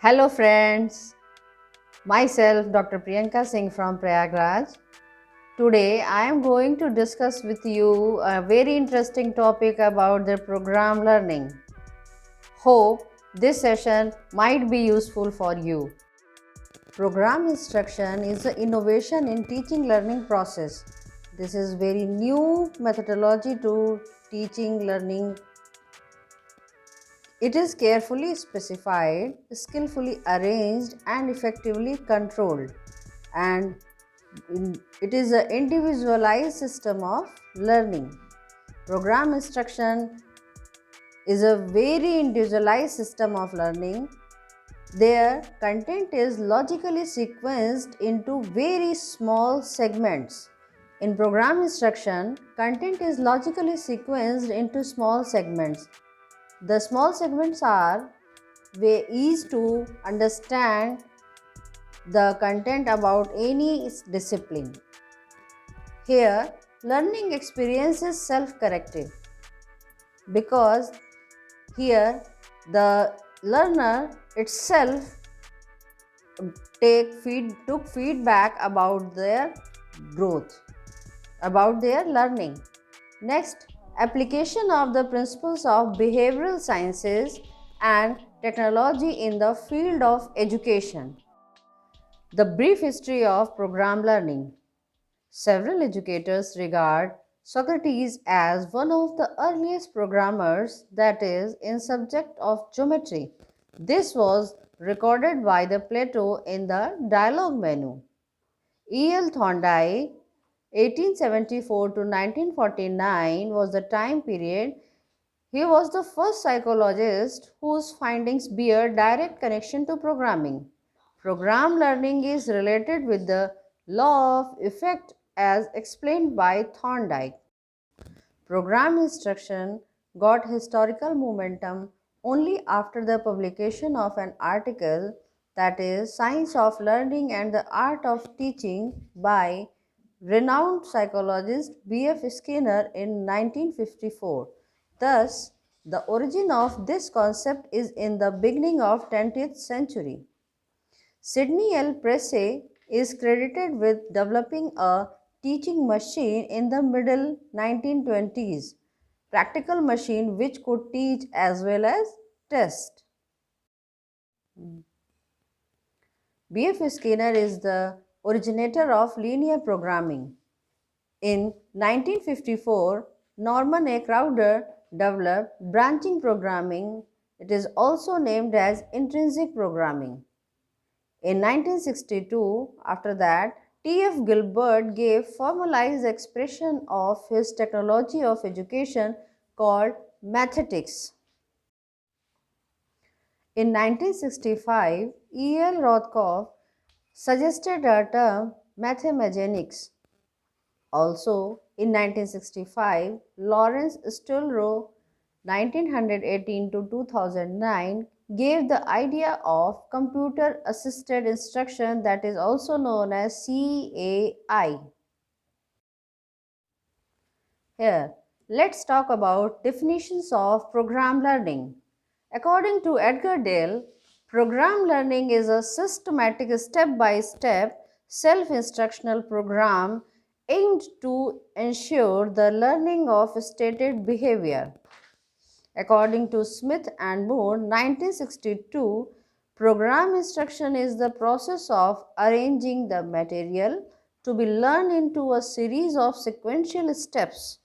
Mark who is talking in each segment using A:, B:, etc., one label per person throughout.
A: Hello friends, myself Dr. Priyanka Singh from Prayagraj. Today I am going to discuss with you a very interesting topic about the program learning. Hope this session might be useful for you. Program instruction is an innovation in teaching learning process. This is very new methodology to teaching learning. It is carefully specified, skillfully arranged, and effectively controlled. And it is an individualized system of learning. Program instruction is a very individualized system of learning. Their content is logically sequenced into very small segments. In program instruction, content is logically sequenced into small segments. The small segments are way easy to understand the content about any discipline. Here, learning experience is self-corrective because here the learner itself took feedback about their growth, about their learning. Next, application of the principles of behavioral sciences and technology in the field of education. The brief history of program learning. Several educators regard Socrates as one of the earliest programmers, that is, in subject of geometry. This was recorded by the Plato in the Dialogue Menu. E.L. Thorndike 1874 to 1949 was the time period. He was the first psychologist whose findings bear direct connection to programming. Program learning is related with the law of effect as explained by Thorndike. Program instruction got historical momentum only after the publication of an article, that is Science of Learning and the Art of Teaching, by renowned psychologist B.F. Skinner in 1954. Thus, the origin of this concept is in the beginning of 20th century. Sidney L. Pressey is credited with developing a teaching machine in the middle 1920s, practical machine which could teach as well as test. B.F. Skinner is the originator of linear programming. In 1954, Norman A. Crowder developed branching programming. It is also named as intrinsic programming. In 1962, after that, T.F. Gilbert gave formalized expression of his technology of education called mathematics. In 1965, E.L. Rothkopf suggested a term mathemagenics. Also, in 1965, Lawrence Stillrow 1918 to 2009 gave the idea of computer assisted instruction, that is also known as CAI. Here, let's talk about definitions of program learning. According to Edgar Dale, program learning is a systematic step-by-step self-instructional program aimed to ensure the learning of stated behavior. According to Smith and Moore, 1962, program instruction is the process of arranging the material to be learned into a series of sequential steps.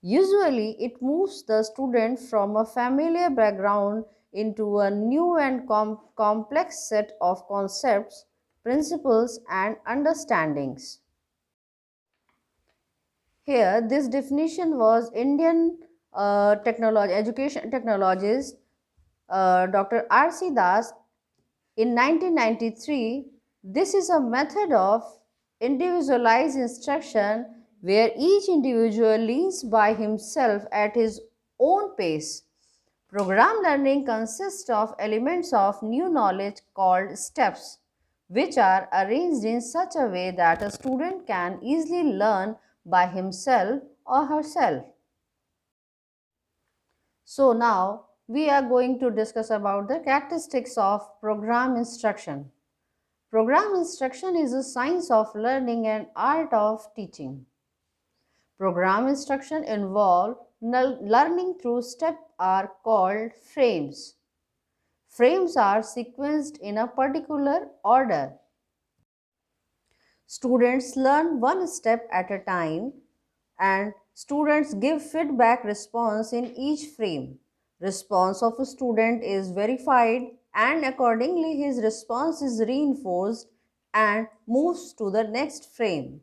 A: Usually, it moves the student from a familiar background into a new and complex set of concepts, principles, and understandings. Here, this definition was Indian education technologist Dr. R.C. Das in 1993. This is a method of individualized instruction where each individual learns by himself at his own pace. Program learning consists of elements of new knowledge called steps, which are arranged in such a way that a student can easily learn by himself or herself. So now we are going to discuss about the characteristics of program instruction. Program instruction is a science of learning and art of teaching. Program instruction involve learning through steps are called frames. Frames are sequenced in a particular order. Students learn one step at a time and students give feedback response in each frame. Response of a student is verified and accordingly his response is reinforced and moves to the next frame.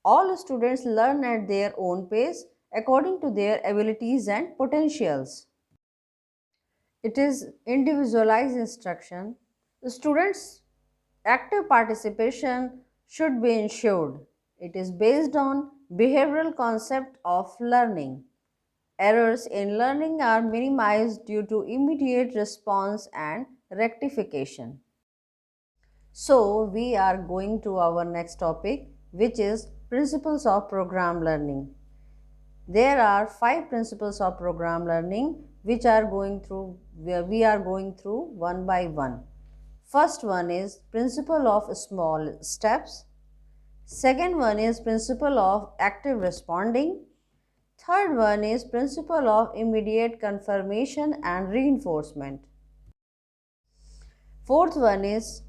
A: All students learn at their own pace according to their abilities and potentials. It is individualized instruction. The students' active participation should be ensured. It is based on behavioral concept of learning. Errors in learning are minimized due to immediate response and rectification. So, we are going to our next topic, which is principles of program learning. There are 5 principles of program learning which we are going through one by one. First one is principle of small steps. Second one is principle of active responding. Third one is principle of immediate confirmation and reinforcement. Fourth one is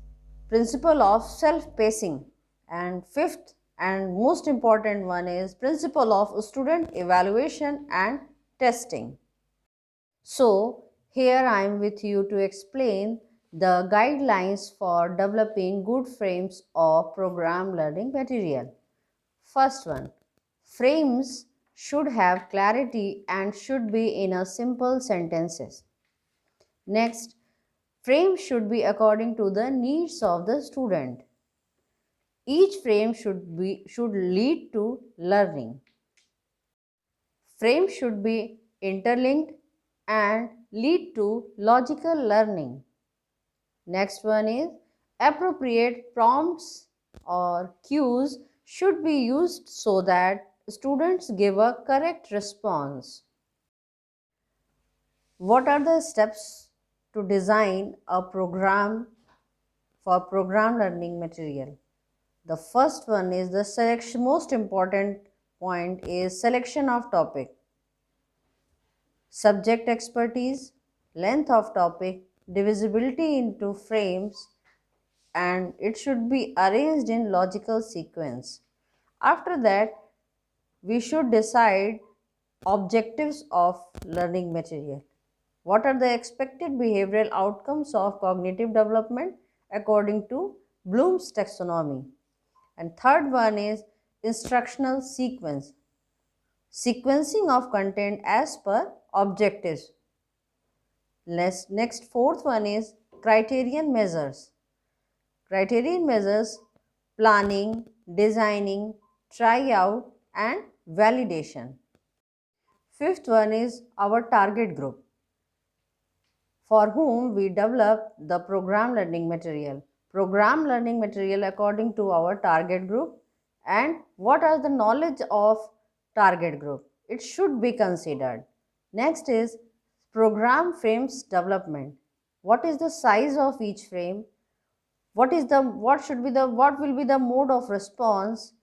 A: principle of self-pacing. And fifth and most important one is principle of student evaluation and testing. So, here I am with you to explain the guidelines for developing good frames of program learning material. First one, frames should have clarity and should be in a simple sentences. Next, frames should be according to the needs of the student. Each frame should lead to learning. Frames should be interlinked and lead to logical learning. Next one is appropriate prompts or cues should be used so that students give a correct response. What are the steps to design a program for program learning material? The first one is the selection. Most important point is selection of topic, subject expertise, length of topic, divisibility into frames, and it should be arranged in logical sequence. After that, we should decide objectives of learning material. What are the expected behavioral outcomes of cognitive development according to Bloom's taxonomy? And third one is instructional sequence. Sequencing of content as per objectives. Next fourth one is criterion measures. Criterion measures planning, designing, tryout and validation. Fifth one is our target group, for whom we develop the program learning material. Program learning material according to our target group, and what are the knowledge of target group. It should be considered. Next is program frames development. What is the size of each frame? What will be the mode of response?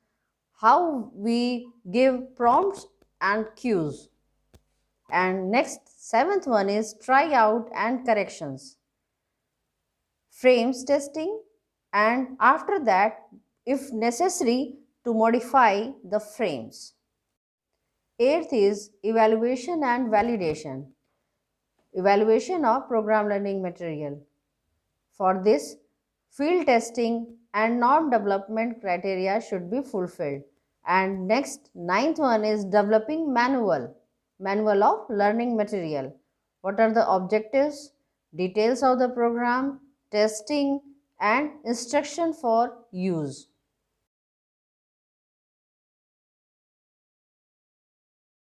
A: How we give prompts and cues. And next, seventh one is tryout and corrections, frames testing, and after that, if necessary, to modify the frames. Eighth is evaluation and validation, evaluation of program learning material. For this, field testing and norm development criteria should be fulfilled. And next, ninth one is developing manual of learning material. What are the objectives, details of the program, testing and instruction for use.